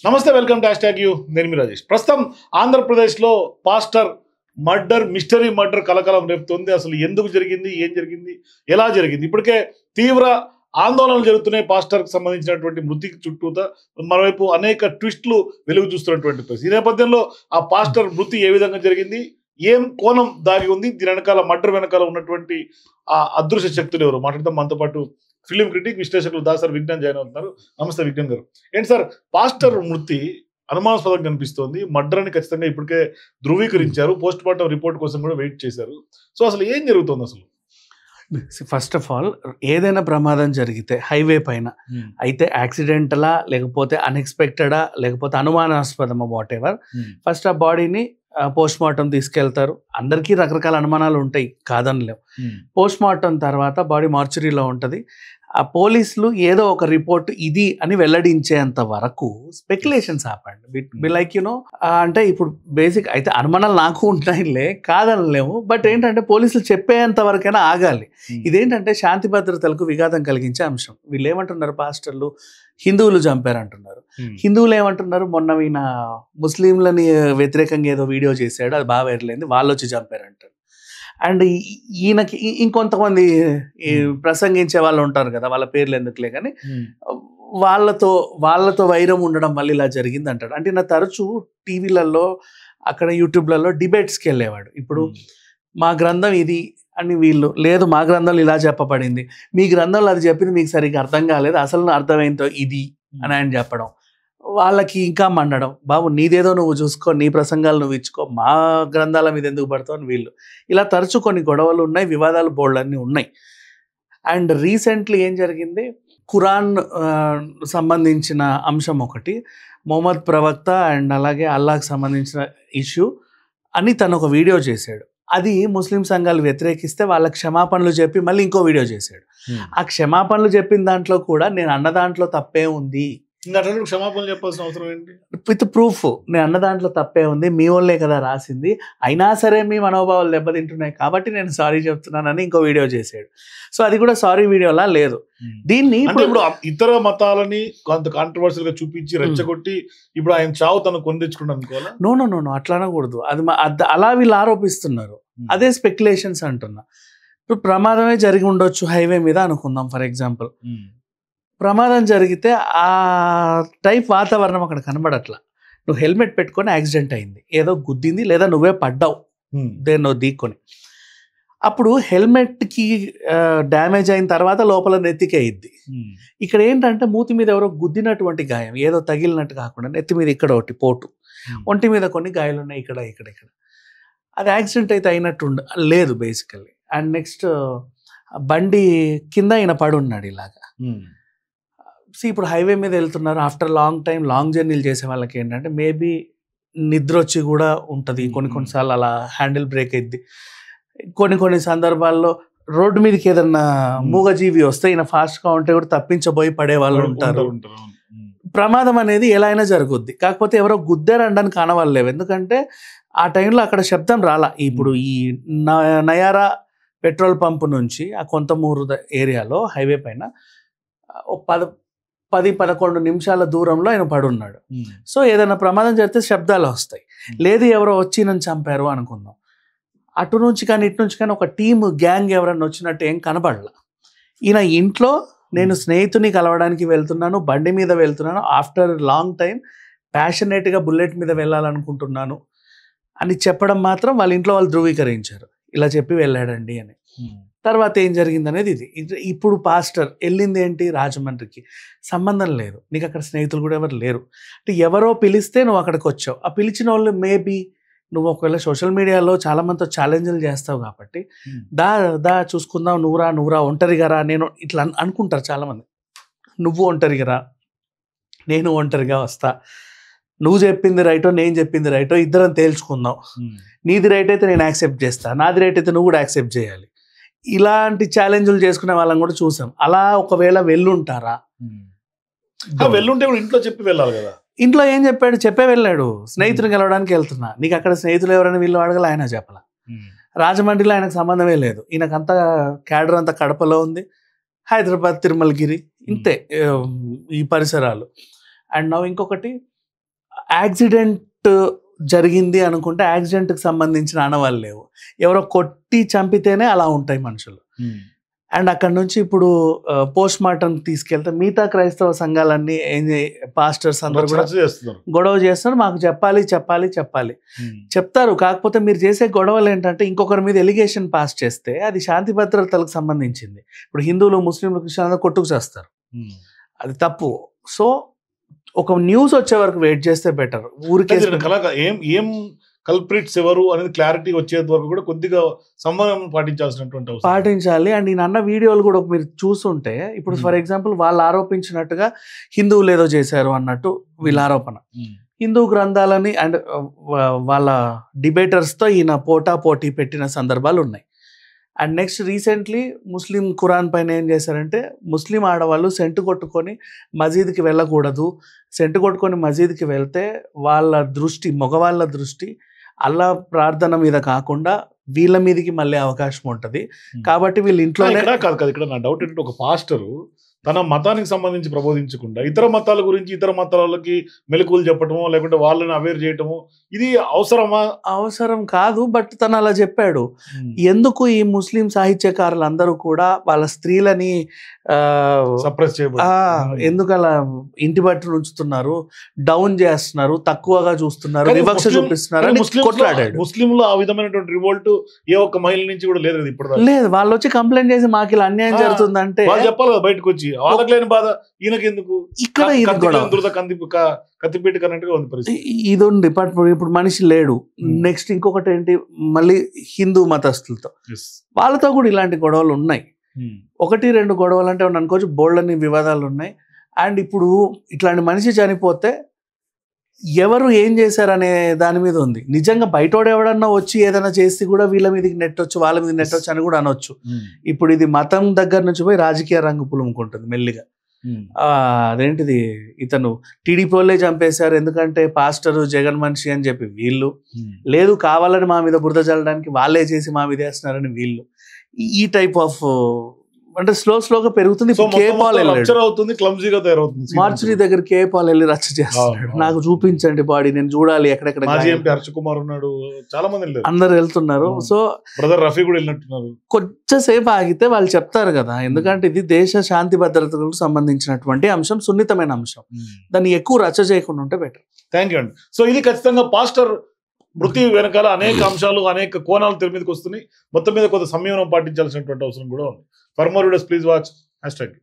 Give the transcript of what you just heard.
నమస్తే, welcome to hash tag you. నేను మీ రాజేష్. ప్రస్తుతం ఆంధ్రప్రదేశ్లో పాస్టర్ మర్డర్, మిస్టరీ మర్డర్ కలకలం రేపుతోంది. అసలు ఎందుకు జరిగింది, ఏం జరిగింది, ఎలా జరిగింది? ఇప్పటికే తీవ్ర ఆందోళనలు జరుగుతున్నాయి పాస్టర్కి సంబంధించినటువంటి మృతికి చుట్టూత. మరోవైపు అనేక ట్విస్టులు వెలుగు చూస్తున్నటువంటి పరిస్థితి. ఈ నేపథ్యంలో ఆ పాస్టర్ మృతి ఏ విధంగా జరిగింది, ఏం కోణం దాగి ఉంది, దీని వెనకాల మర్డర్ వెనకాల ఉన్నటువంటి ఆ అదృశ్య శక్తులు ఎవరు మాట్లాడతాం. మనతో పాటు ఫిలిం క్రిటిక్, విశ్లేషకులు దాసర్ విజ్ఞాన్ జాయిన్ అవుతున్నారు. నమస్తే విజ్ఞాన్ గారు. ఏంటి సార్, పాస్టర్ మృతి అనుమానాస్పదంగా కనిపిస్తోంది. మర్డర్ అని ఖచ్చితంగా ఇప్పటికే ధృవీకరించారు. పోస్ట్ మార్టం రిపోర్ట్ కోసం కూడా వెయిట్ చేశారు. సో అసలు ఏం జరుగుతుంది అసలు? ఫస్ట్ ఆఫ్ ఆల్, ఏదైనా ప్రమాదం జరిగితే హైవే పైన అయితే యాక్సిడెంటలా, లేకపోతే అన్ఎక్స్పెక్టెడా, లేకపోతే అనుమానాస్పదమా, వాట్ ఎవర్, ఫస్ట్ ఆ బాడీని పోస్ట్ మార్టం తీసుకెళ్తారు. అందరికీ రకరకాల అనుమానాలు ఉంటాయి, కాదనలేం. పోస్ట్ మార్టం తర్వాత బాడీ మార్చురీలో ఉంటుంది. ఆ పోలీసులు ఏదో ఒక రిపోర్ట్ ఇది అని వెల్లడించేంత వరకు స్పెక్యులేషన్స్ ఆపండి. లైక్ యూనో, అంటే ఇప్పుడు బేసిక్ అయితే అనుమానాలు నాకు ఉంటాయిలే, కాదనలేము. బట్ ఏంటంటే పోలీసులు చెప్పేంత వరకైనా ఆగాలి. ఇదేంటంటే శాంతి భద్రతలకు విఘాతం కలిగించే అంశం. వీళ్ళు ఏమంటున్నారు, పాస్టర్లు హిందువులు చంపారంటున్నారు. హిందువులు ఏమంటున్నారు, మొన్న ఈయన ముస్లింలని వ్యతిరేకంగా ఏదో వీడియో చేశాడు, అది బాగా వైరల్, వాళ్ళు వచ్చి చంపారంటారు. అండ్ ఈయనకి ఇంకొంతమంది ప్రసంగించే వాళ్ళు ఉంటారు కదా, వాళ్ళ పేర్లు ఎందుకులే కానీ, వాళ్ళతో వైరం ఉండడం వల్ల ఇలా జరిగింది అంటాడు. అంటే నా తరచూ టీవీలలో, అక్కడ యూట్యూబ్లలో డిబేట్స్కి వెళ్ళేవాడు. ఇప్పుడు మా గ్రంథం ఇది అని వీళ్ళు, లేదు మా గ్రంథంలో ఇలా చెప్పబడింది, మీ గ్రంథంలో అది చెప్పింది మీకు సరిగ్గా అర్థం కాలేదు, అసలు అర్థమైందో ఇది అని ఆయన చెప్పడం. వాళ్ళకి ఇంకా మండడం, బాబు నీదేదో నువ్వు చూసుకో, నీ ప్రసంగాలు నువ్వు ఇచ్చుకో, మా గ్రంథాల మీద ఎందుకు పడతావు అని వీళ్ళు. ఇలా తరచు కొన్ని గొడవలు ఉన్నాయి, వివాదాలు బోల్డన్నీ ఉన్నాయి. అండ్ రీసెంట్లీ ఏం జరిగింది, ఖురాన్ సంబంధించిన అంశం ఒకటి, మొహమ్మద్ ప్రవక్త అండ్ అలాగే అల్లాహ్కి సంబంధించిన ఇష్యూ అని తను ఒక వీడియో చేశాడు. అది ముస్లిం సంఘాలు వ్యతిరేకిస్తే వాళ్ళకి క్షమాపణలు చెప్పి మళ్ళీ ఇంకో వీడియో చేశాడు. ఆ క్షమాపణలు చెప్పిన దాంట్లో కూడా నేను అన్న దాంట్లో తప్పే ఉంది, క్షమాపణలు చెప్పాల్సిన అవసరం ఏంటి, విత్ ప్రూఫ్, నేను అన్న దాంట్లో తప్పే ఉంది, మీ వాళ్ళే కదా రాసింది, అయినా సరే మీ మనోభావాలు దెబ్బతింటున్నాయి కాబట్టి నేను సారీ చెప్తున్నానని ఇంకో వీడియో చేశాడు. సో అది కూడా సారీ వీడియోలా లేదు. దీన్ని ఇప్పుడు ఇతర మతాలని కొంత కాంట్రవర్షియల్ గా చూపించి రెచ్చగొట్టి ఇప్పుడు ఆయన చావు తను కొని తెచ్చుకుంటాను అనుకోవాలా? నో అట్లా అనకూడదు. అది అలా వీళ్ళు ఆరోపిస్తున్నారు. అదే స్పెక్యులేషన్స్ అంటున్నా. ఇప్పుడు ప్రమాదమే జరిగి ఉండొచ్చు హైవే మీద అనుకుందాం. ఫర్ ఎగ్జాంపుల్, ప్రమాదం జరిగితే ఆ టైప్ వాతావరణం అక్కడ కనబడట్లా. నువ్వు హెల్మెట్ పెట్టుకొని యాక్సిడెంట్ అయింది, ఏదో గుద్దింది, లేదా నువ్వే పడ్డావు దేన్నో దీక్కొని, అప్పుడు హెల్మెట్కి డ్యామేజ్ అయిన తర్వాత లోపల నెత్తికి అయ్యిద్ది. ఇక్కడ ఏంటంటే మూతి మీద ఎవరో గుద్దినటువంటి గాయం, ఏదో తగిలినట్టు కాకుండా నెత్తి మీద ఇక్కడ ఒకటి పోటు, ఒంటి మీద కొన్ని గాయాలు ఉన్నాయి, ఇక్కడ. అది యాక్సిడెంట్ అయితే అయినట్టు లేదు బేసికల్లీ. అండ్ నెక్స్ట్, బండి కింద ఆయన పడున్నాడు ఇలాగా. ఇప్పుడు హైవే మీద వెళ్తున్నారు, ఆఫ్టర్ లాంగ్ టైం లాంగ్ జర్నీలు చేసే వాళ్ళకి ఏంటంటే మేబీ నిద్ర వచ్చి కూడా ఉంటుంది. కొన్నిసార్లు అలా హ్యాండిల్ బ్రేక్ అయింది. కొన్ని సందర్భాల్లో రోడ్డు మీదకి ఏదన్నా మూగజీవి వస్తే ఈయన ఫాస్ట్గా ఉంటే కూడా తప్పించబోయి పడే వాళ్ళు ఉంటారు. ప్రమాదం అనేది ఎలా అయినా జరుగుద్ది. కాకపోతే ఎవరో గుద్దారండని కానవాళ్ళేవు, ఎందుకంటే ఆ టైంలో అక్కడ శబ్దం రాలా. ఇప్పుడు ఈ నయారా పెట్రోల్ పంప్ నుంచి ఆ కొంతమూరు ఏరియాలో హైవే పైన 10-11 నిమిషాల దూరంలో ఆయన పడున్నాడు. సో ఏదైనా ప్రమాదం జరిగితే శబ్దాలు వస్తాయి. లేదు ఎవరో వచ్చి నన్ను చంపారు అనుకుందాం, అటు నుంచి కానీ ఇటు నుంచి కానీ ఒక టీమ్ గ్యాంగ్ ఎవరన్నా వచ్చినట్టు ఏం కనబడలా. ఈయన ఇంట్లో నేను స్నేహితుని కలవడానికి వెళ్తున్నాను, బండి మీద వెళ్తున్నాను, ఆఫ్టర్ లాంగ్ టైం ప్యాషనేట్గా బుల్లెట్ మీద వెళ్ళాలనుకుంటున్నాను అని చెప్పడం మాత్రం వాళ్ళ ఇంట్లో వాళ్ళు ధృవీకరించారు, ఇలా చెప్పి వెళ్ళాడండి అని. తర్వాత ఏం జరిగింది అనేది ఇది. ఇప్పుడు పాస్టర్ వెళ్ళింది ఏంటి, రాజమండ్రికి, సంబంధం లేదు, నీకు అక్కడ స్నేహితులు కూడా ఎవరు లేరు. అంటే ఎవరో పిలిస్తే నువ్వు అక్కడికి వచ్చావు. ఆ పిలిచిన వాళ్ళు మేబీ నువ్వు ఒకవేళ సోషల్ మీడియాలో చాలా మందితో ఛాలెంజ్లు చేస్తావు కాబట్టి దా చూసుకుందాం, నువ్వురా ఒంటరిగా రా, నేను ఇట్లా అనుకుంటారు చాలామంది. నువ్వు ఒంటరిగా రా, నేను ఒంటరిగా వస్తా, నువ్వు చెప్పింది రైటో నేను చెప్పింది రైటో ఇద్దరం తేల్చుకుందాం, నీది రైట్ అయితే నేను యాక్సెప్ట్ చేస్తా, నాది రైట్ అయితే నువ్వు కూడా యాక్సెప్ట్ చేయాలి. ఇలాంటి ఛాలెంజ్లు చేసుకునే వాళ్ళని కూడా చూసాం. అలా ఒకవేళ వెళ్ళుంటారా? వెళ్ళుంటే ఇంట్లో చెప్పి వెళ్ళాలి కదా. ఇంట్లో ఏం చెప్పాడు, చెప్పే వెళ్ళాడు, స్నేహితుని కలవడానికి వెళ్తున్నా, నీకు అక్కడ స్నేహితులు ఎవరైనా వీళ్ళు అడగల, ఆయన చెప్పాల. రాజమండ్రిలో ఆయనకు సంబంధమే లేదు, ఈయనకంతా క్యాడర్ అంతా కడపలో ఉంది, హైదరాబాద్ తిరుమలగిరి ఇంతే ఈ పరిసరాలు. అండ్ నవ్వు ఇంకొకటి, యాక్సిడెంట్ జరిగింది అనుకుంటే యాక్సిడెంట్కి సంబంధించిన ఆనవాళ్ళు లేవు, ఎవరో కొట్టి చంపితేనే అలా ఉంటాయి మనుషులు. అండ్ అక్కడ నుంచి ఇప్పుడు పోస్ట్ మార్టం తీసుకెళ్తే మిగతా క్రైస్తవ సంఘాలన్నీ పాస్టర్స్ అందరూ కూడా గొడవ చేస్తున్నారు, మాకు చెప్పాలి చెప్పాలి చెప్పాలి చెప్తారు. కాకపోతే మీరు చేసే గొడవలు ఏంటంటే ఇంకొకరి మీద ఎలిగేషన్ పాస్ చేస్తే అది శాంతి భద్రతలకు సంబంధించింది. ఇప్పుడు హిందువులు ముస్లింలు క్రిస్టియన్లు కొట్టుకు చేస్తారు, అది తప్పు. సో ఒక న్యూస్ వచ్చే వరకు వెయిట్ చేస్తే బెటర్. ఊరికే ఏం కల్ప్రిట్స్ ఎవరు అనేది క్లారిటీ వచ్చేంత వరకు కూడా కొద్దిగా సంబంధం పాటించాలి. అండ్ ఈ అన్న వీడియోలు కూడా మీరు చూస్తుంటే ఇప్పుడు ఫర్ ఎగ్జాంపుల్ వాళ్ళు ఆరోపించినట్టుగా హిందువులు ఏదో చేశారు అన్నట్టు వీళ్ళ ఆరోపణ. హిందూ గ్రంథాలని అండ్ వాళ్ళ డిబేటర్స్తో ఈయన పోటీ పెట్టిన సందర్భాలు ఉన్నాయి. అండ్ నెక్స్ట్ రీసెంట్లీ ముస్లిం ఖురాన్ పైన ఏం చేశారంటే ముస్లిం ఆడవాళ్ళు సెంటు కొట్టుకొని మసీద్కి వెళ్ళకూడదు, సెంటు కొట్టుకొని మసీద్కి వెళ్తే వాళ్ళ దృష్టి, మగవాళ్ళ దృష్టి అల్లా ప్రార్థన మీద కాకుండా వీళ్ళ మీదకి మళ్ళీ అవకాశం ఉంటుంది. కాబట్టి వీళ్ళు ఇంట్లోనే కాదు. ఇక్కడ నా డౌట్ ఏంటంటే ఒక పాస్టరు తన మతానికి సంబంధించి ప్రబోధించకుండా ఇతర మతాల గురించి ఇతర మతాలకి మెలకువలు చెప్పటమో లేకుంటే వాళ్ళని అవేర్ చేయటమో ఇది అవసరమా? అవసరం కాదు, బట్ తను అలా చెప్పాడు. ఎందుకు ఈ ముస్లిం సాహిత్యకారులు అందరూ కూడా వాళ్ళ స్త్రీలని సప్రెస్ ఎందుకు అలా ఇంటి బట్టి ఉంచుతున్నారు, డౌన్ చేస్తున్నారు, తక్కువగా చూస్తున్నారు, వివక్ష చూపిస్తున్నారు అని కొట్లాడాడు. ముస్లింలు ఆ విధమైనటువంటి రివోల్ట్ ఏ ఒక్క మహిళ నుంచి కూడా లేదు ఇప్పుడు. లేదు, వాళ్ళు వచ్చి కంప్లైంట్ చేసి మాకు ఇలా అన్యాయం జరుగుతుందంటే చెప్పాలి కదా బయటకు వచ్చి. వాళ్ళకి లేని బాధ ఈయనకి ఎందుకు? ఇక్కడ కత్తిపేట కన్నట్టుగా ఉంది పరిస్థితి. ఇది ఉంది. ఇప్పుడు మనిషి లేడు. నెక్స్ట్ ఇంకొకటి ఏంటి, మళ్ళీ హిందూ మతస్థులతో వాళ్ళతో కూడా ఇలాంటి గొడవలు ఉన్నాయి. 1-2 గొడవలు అంటే అనుకోవచ్చు, బోల్డని వివాదాలు ఉన్నాయి. అండ్ ఇప్పుడు ఇట్లాంటి మనిషి చనిపోతే ఎవరు ఏం చేశారనే దాని మీద ఉంది. నిజంగా బయటోడు ఎవడన్నా వచ్చి ఏదైనా చేసి కూడా వీళ్ళ మీదకి నెట్టొచ్చు, వాళ్ళ మీద నెట్టొచ్చు అని కూడా అనొచ్చు. ఇప్పుడు ఇది మతం దగ్గర నుంచి పోయి రాజకీయ రంగు పులుముకుంటుంది మెల్లిగా. అదేంటిది, ఇతను టీడీపీ వాళ్ళే చంపేశారు ఎందుకంటే పాస్టర్ జగన్ మనిషి అని చెప్పి వీళ్ళు, లేదు కావాలని మా మీద బురద చల్లడానికి వాళ్ళే చేసి మా మీద వేస్తున్నారని వీళ్ళు. ఈ టైప్ ఆఫ్ అంటే స్లోగా పెరుగుతుంది. మార్చురీ దగ్గర కేపాల్ వెళ్ళి రచ్చ చేస్తున్నాడు, నాకు చూపించండి బాడీ, నేను చూడాలి ఎక్కడెక్కడ. హర్షకుమార్ ఉన్నాడు, చాలా మంది అందరు వెళ్తున్నారు. సో బ్రదర్ రఫీ కూడా వెళ్ళినట్టున్నారు. కొంచెంసేపు ఆగితే వాళ్ళు చెప్తారు కదా, ఎందుకంటే ఇది దేశ శాంతి భద్రతలకు సంబంధించినటువంటి అంశం, సున్నితమైన అంశం, దాన్ని ఎక్కువ రచ్చ చేయకుండా ఉంటే బెటర్. థ్యాంక్ యూ అండి. సో ఇది ఖచ్చితంగా పాస్టర్ మృతి వెనకాల అనేక అంశాలు, అనేక కోణాలు తెర మీదకి వస్తున్నాయి. మొత్తం మీద కొంత సంయమనం పాటించాల్సినటువంటి అవసరం కూడా ఉంది. For more videos please watch #.